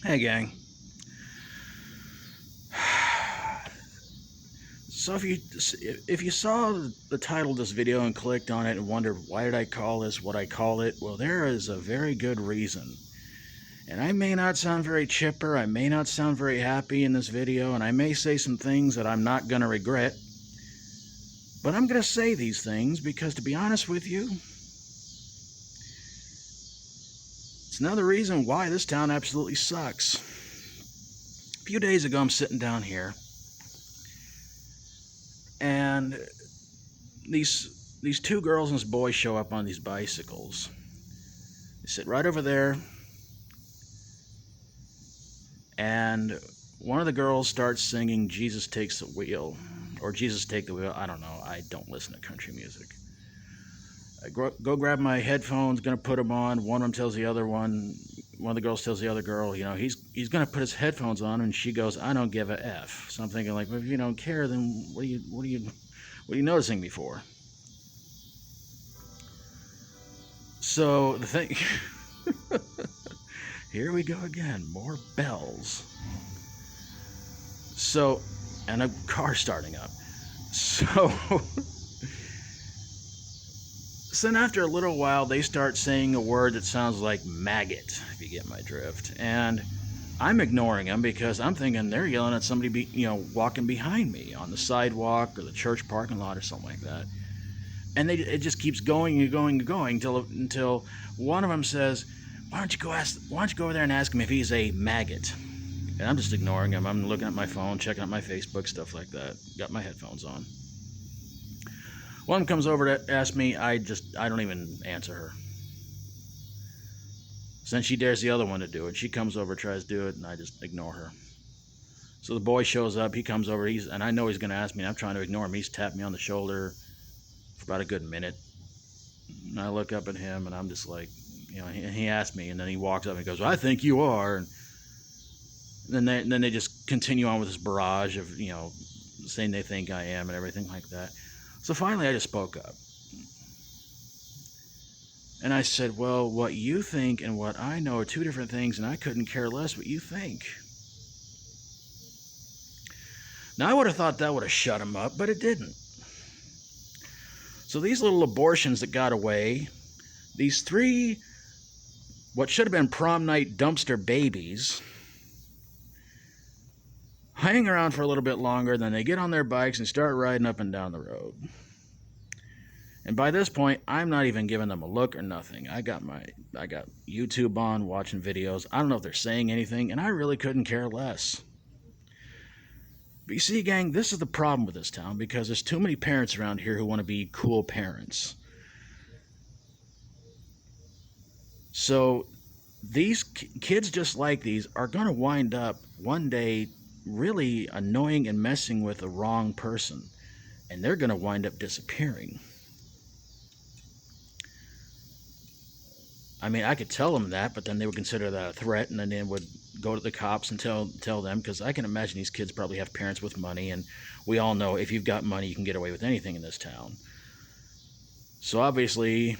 Hey, gang. So if you saw the title of this video and clicked on it and wondered why did I call this what I call it, well, there is a very good reason. And I may not sound very chipper, I may not sound very happy in this video, and I may say some things that I'm not going to regret. But I'm going to say these things because, to be honest with you, it's another reason why this town absolutely sucks. A few days ago, I'm sitting down here, and these two girls and this boy show up on these bicycles. They sit right over there, and one of the girls starts singing Jesus Takes the Wheel, or Jesus Take the Wheel. I don't know. I don't listen to country music. I go grab my headphones, gonna put them on. One of them tells the other one of the girls tells the other girl, he's gonna put his headphones on, and she goes, I don't give a F. So I'm thinking, like, well, if you don't care, then what are you noticing me for? So the thing, here we go again, more bells. So, and a car starting up. So, so then after a little while, they start saying a word that sounds like maggot, if you get my drift. And I'm ignoring them because I'm thinking they're yelling at somebody, walking behind me on the sidewalk or the church parking lot or something like that. And it just keeps going and going and going until one of them says, why don't you go over there and ask him if he's a maggot? And I'm just ignoring him. I'm looking at my phone, checking out my Facebook, stuff like that. Got my headphones on. One comes over to ask me, I don't even answer her. So then she dares the other one to do it. She comes over, tries to do it, and I just ignore her. So the boy shows up, he comes over, and I know he's going to ask me, and I'm trying to ignore him. He's tapped me on the shoulder for about a good minute. And I look up at him, and I'm just like, he asked me, and then he walks up and goes, well, I think you are. And then they just continue on with this barrage of, saying they think I am and everything like that. So finally I just spoke up. And I said, well, what you think and what I know are two different things, and I couldn't care less what you think. Now, I would have thought that would have shut him up, but it didn't. So these little abortions that got away, these three, what should have been prom night dumpster babies, hang around for a little bit longer, then they get on their bikes and start riding up and down the road. And by this point, I'm not even giving them a look or nothing. I got YouTube on, watching videos. I don't know if they're saying anything, and I really couldn't care less. But you see, gang, this is the problem with this town, because there's too many parents around here who want to be cool parents. So these kids just like these are going to wind up one day really annoying and messing with the wrong person, and they're going to wind up disappearing. I mean, I could tell them that, but then they would consider that a threat, and then they would go to the cops and tell them, because I can imagine these kids probably have parents with money, and we all know if you've got money, you can get away with anything in this town. So obviously,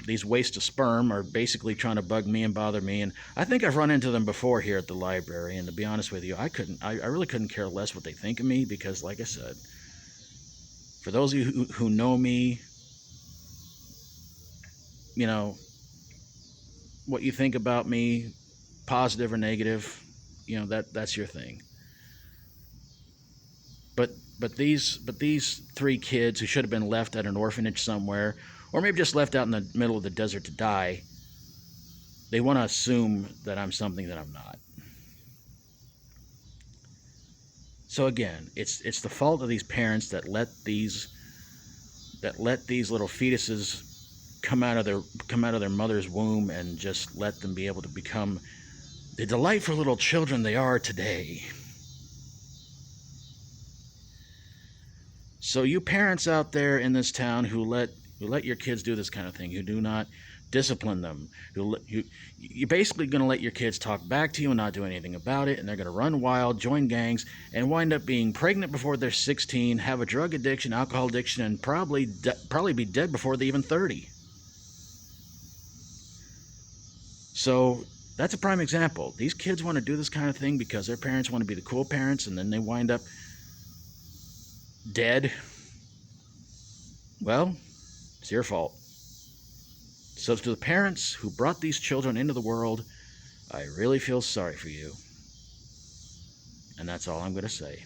these wastes of sperm are basically trying to bug me and bother me, and I think I've run into them before here at the library, and to be honest with you, I really couldn't care less what they think of me, because like I said, for those of you who know me, what you think about me, positive or negative, that's your thing. But these three kids who should have been left at an orphanage somewhere, or maybe just left out in the middle of the desert to die, they want to assume that I'm something that I'm not. So again, it's the fault of these parents that let these little fetuses come out of their mother's womb and just let them be able to become the delightful little children they are today. So you parents out there in this town who let your kids do this kind of thing, who do not discipline them, you're basically going to let your kids talk back to you and not do anything about it, and they're going to run wild, join gangs, and wind up being pregnant before they're 16, have a drug addiction, alcohol addiction, and probably be dead before they're even 30. So That's a prime example. These kids want to do this kind of thing because their parents want to be the cool parents, and then they wind up dead. Well, it's your fault. So to the parents who brought these children into the world, I really feel sorry for you. And that's all I'm going to say.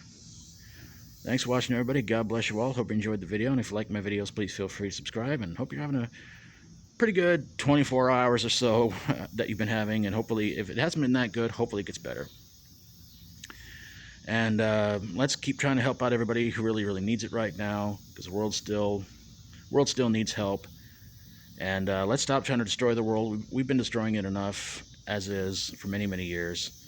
Thanks for watching, everybody. God bless you all. Hope you enjoyed the video. And if you like my videos, please feel free to subscribe. And hope you're having a pretty good 24 hours or so that you've been having. And hopefully, if it hasn't been that good, hopefully it gets better. And let's keep trying to help out everybody who really, really needs it right now, because the world still needs help. And let's stop trying to destroy the world. We've been destroying it enough as is for many, many years.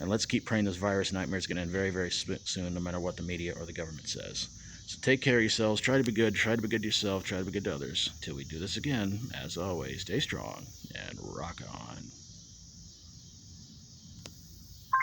And let's keep praying this virus nightmare is going to end very, very soon, no matter what the media or the government says. So take care of yourselves. Try to be good. Try to be good to yourself. Try to be good to others. Till we do this again, as always, stay strong and rock on.